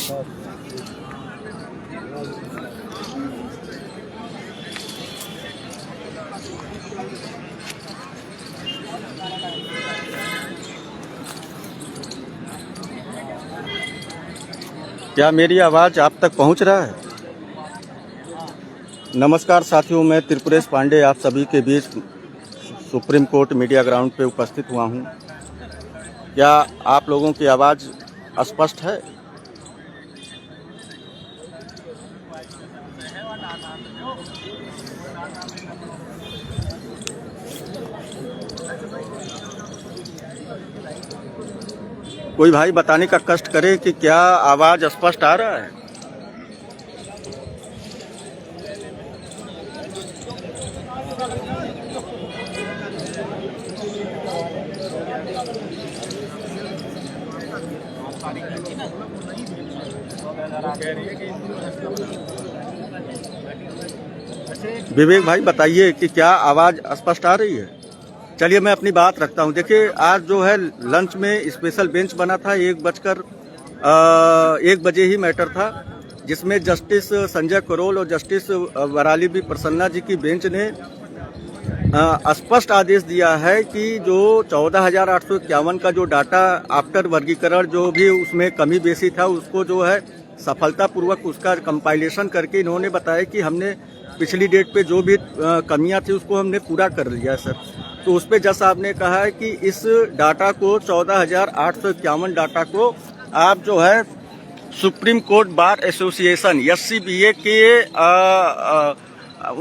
क्या मेरी आवाज़ आप तक पहुंच रहा है? नमस्कार साथियों, मैं त्रिपुरेश पांडे आप सभी के बीच सुप्रीम कोर्ट मीडिया ग्राउंड पे उपस्थित हुआ हूं। क्या आप लोगों की आवाज़ स्पष्ट है? कोई भाई बताने का कष्ट करे कि क्या आवाज़ स्पष्ट आ रहा है? विवेक भाई बताइए कि क्या आवाज़ स्पष्ट आ रही है? चलिए मैं अपनी बात रखता हूं। देखिए, आज जो है लंच में स्पेशल बेंच बना था, 1 बजे ही मैटर था, जिसमें जस्टिस संजय करोल और जस्टिस वराली बी प्रसन्ना जी की बेंच ने स्पष्ट आदेश दिया है कि जो 14,851 का जो डाटा आफ्टर वर्गीकरण जो भी उसमें कमी बेसी था, उसको जो है सफलतापूर्वक उसका कंपाइलेशन करके इन्होंने बताया कि हमने पिछली डेट पे जो भी कमियां थी उसको हमने पूरा कर लिया सर। तो उस पर जज साहब ने कहा है कि इस डाटा को 14,851 डाटा को आप जो है supreme court bar association SCBA के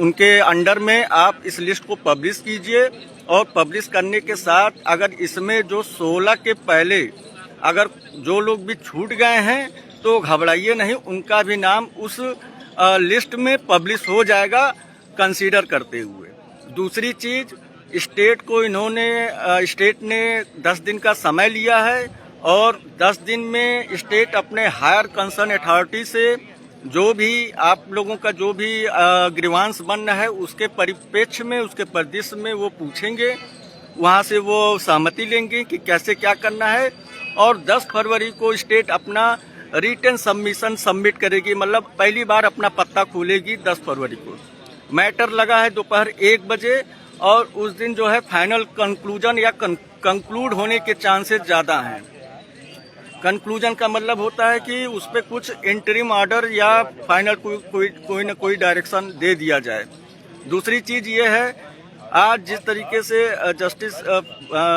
उनके अंडर में आप इस लिस्ट को पब्लिश कीजिए, और पब्लिश करने के साथ अगर इसमें जो 16 के पहले अगर जो लोग भी छूट गए हैं तो घबराइए नहीं, उनका भी नाम उस लिस्ट में पब्लिश हो जाएगा कंसीडर करते हुए। दूसरी चीज, स्टेट ने 10 दिन का समय लिया है, और 10 दिन में स्टेट अपने हायर कंसर्न अथॉरिटी से जो भी आप लोगों का जो भी ग्रीवांस बन रहा है उसके परिप्रेक्ष्य में, उसके परिदृश्य में वो पूछेंगे, वहाँ से वो सहमति लेंगे कि कैसे क्या करना है, और 10 फरवरी को स्टेट अपना रिटन सबमिशन सबमिट करेगी, मतलब पहली बार अपना पत्ता खोलेगी 10 फरवरी को। मैटर लगा है दोपहर 1 बजे, और उस दिन जो है फाइनल कंक्लूजन या कंक्लूड होने के चांसेस ज़्यादा हैं। कंक्लूजन का मतलब होता है कि उस पर कुछ इंटरिम ऑर्डर या फाइनल कोई न कोई डायरेक्शन दे दिया जाए। दूसरी चीज़ ये है, आज जिस तरीके से जस्टिस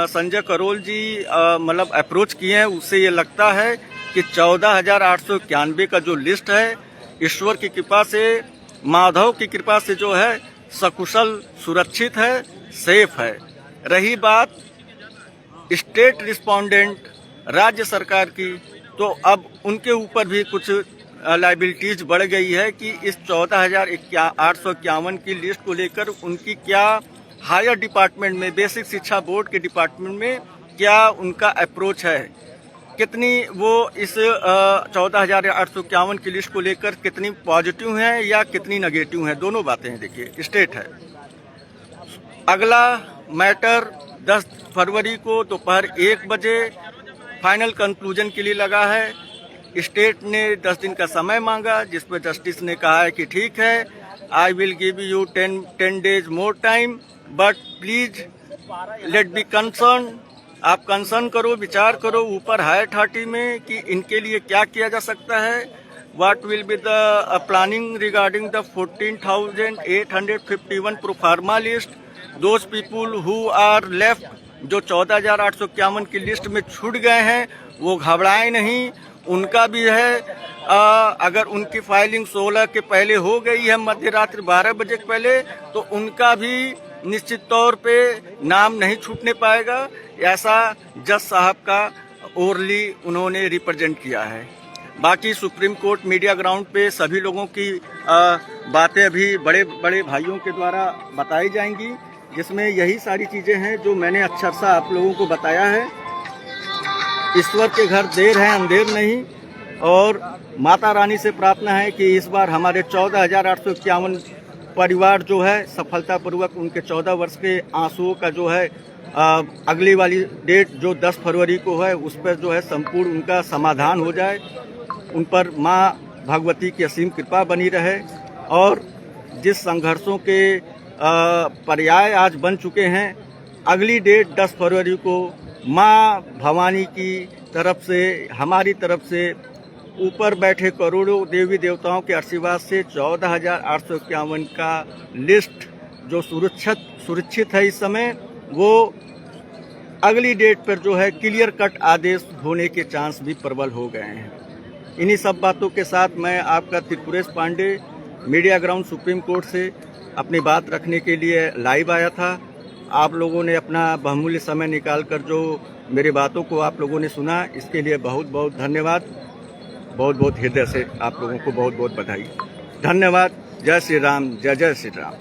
संजय करोल जी मतलब अप्रोच किए हैं, उससे ये लगता है कि 14,891 का जो लिस्ट है, ईश्वर की कृपा से, माधव की कृपा से जो है सकुशल सुरक्षित है, सेफ है। रही बात स्टेट रिस्पोंडेंट राज्य सरकार की, तो अब उनके ऊपर भी कुछ लाइबिलिटीज बढ़ गई है कि इस 14,851 की लिस्ट को लेकर उनकी क्या हायर डिपार्टमेंट में, बेसिक शिक्षा बोर्ड के डिपार्टमेंट में क्या उनका अप्रोच है, कितनी वो इस 14,851 की लिस्ट को लेकर कितनी पॉजिटिव हैं या कितनी नेगेटिव हैं, दोनों बातें हैं। देखिए, स्टेट है, अगला मैटर 10 फरवरी को दोपहर 1 बजे फाइनल कंक्लूजन के लिए लगा है। स्टेट ने 10 दिन का समय मांगा, जिसमें जस्टिस ने कहा है कि ठीक है, I will give you 10 days more time, but please let be concern. आप कंसर्न करो, विचार करो ऊपर हायर अथॉरिटी में कि इनके लिए क्या किया जा सकता है। What will be the planning regarding the 14,851 proforma list, those people who are left, जो 14,851 की लिस्ट में छूट गए हैं, वो घबराए नहीं, उनका भी है। अगर उनकी फाइलिंग 16 के पहले हो गई है, मध्य रात्रि 12 बजे के पहले, तो उनका भी निश्चित तौर पे नाम नहीं छूटने पाएगा। ऐसा जज साहब का ओरली उन्होंने रिप्रेजेंट किया है। बाकी सुप्रीम कोर्ट मीडिया ग्राउंड पे सभी लोगों की बातें अभी बड़े बड़े भाइयों के द्वारा बताई जाएंगी, जिसमें यही सारी चीज़ें हैं जो मैंने अक्षर सा आप लोगों को बताया है। ईश्वर के घर देर है अंधेर नहीं, और माता रानी से प्रार्थना है कि इस बार हमारे 14,851 परिवार जो है सफलतापूर्वक उनके 14 वर्ष के आंसुओं का जो है अगली वाली डेट जो 10 फरवरी को है, उस पर जो है संपूर्ण उनका समाधान हो जाए। उन पर माँ भगवती की असीम कृपा बनी रहे और जिस संघर्षों के पर्याय आज बन चुके हैं, अगली डेट 10 फरवरी को माँ भवानी की तरफ से, हमारी तरफ से, ऊपर बैठे करोड़ों देवी देवताओं के आशीर्वाद से 14,851 का लिस्ट जो सुरक्षित है इस समय, वो अगली डेट पर जो है क्लियर कट आदेश होने के चांस भी प्रबल हो गए हैं। इन्हीं सब बातों के साथ मैं आपका Tripuresh Pandey media ground supreme court से अपनी बात रखने के लिए लाइव आया था। आप लोगों ने अपना बहुमूल्य समय निकालकर जो मेरी बातों को आप लोगों ने सुना, इसके लिए बहुत बहुत धन्यवाद। बहुत बहुत हृदय से आप लोगों को बहुत बहुत बधाई। धन्यवाद। जय श्री राम, जय जय श्री राम।